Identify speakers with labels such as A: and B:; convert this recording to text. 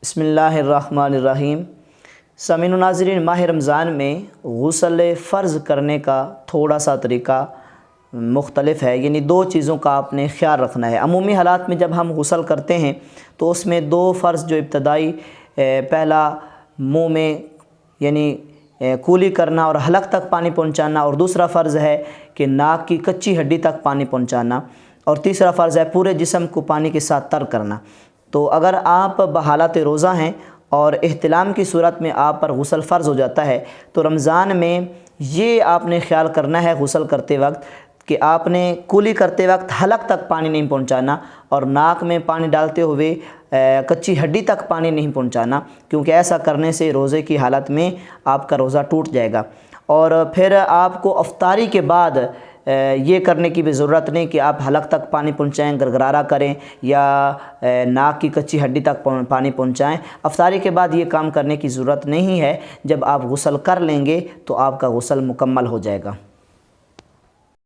A: بسم اللہ الرحمن الرحیم۔ سامعین و ناظرین، ماہ رمضان میں غسل فرض کرنے کا تھوڑا سا طریقہ مختلف ہے، یعنی دو چیزوں کا آپ نے خیال رکھنا ہے۔ عمومی حالات میں جب ہم غسل کرتے ہیں تو اس میں دو فرض جو ابتدائی، پہلا منہ میں یعنی کولی کرنا اور حلق تک پانی پہنچانا، اور دوسرا فرض ہے کہ ناک کی کچی ہڈی تک پانی پہنچانا، اور تیسرا فرض ہے پورے جسم کو پانی کے ساتھ تر کرنا۔ تو اگر آپ بحالت روزہ ہیں اور احتلام کی صورت میں آپ پر غسل فرض ہو جاتا ہے تو رمضان میں یہ آپ نے خیال کرنا ہے غسل کرتے وقت کہ آپ نے کولی کرتے وقت حلق تک پانی نہیں پہنچانا اور ناک میں پانی ڈالتے ہوئے کچی ہڈی تک پانی نہیں پہنچانا، کیونکہ ایسا کرنے سے روزے کی حالت میں آپ کا روزہ ٹوٹ جائے گا۔ اور پھر آپ کو افطاری کے بعد یہ کرنے کی بھی ضرورت نہیں کہ آپ حلق تک پانی پہنچائیں، گرگرارا کریں یا ناک کی کچی ہڈی تک پانی پہنچائیں۔ افطاری کے بعد یہ کام کرنے کی ضرورت نہیں ہے۔ جب آپ غسل کر لیں گے تو آپ کا غسل مکمل ہو جائے گا۔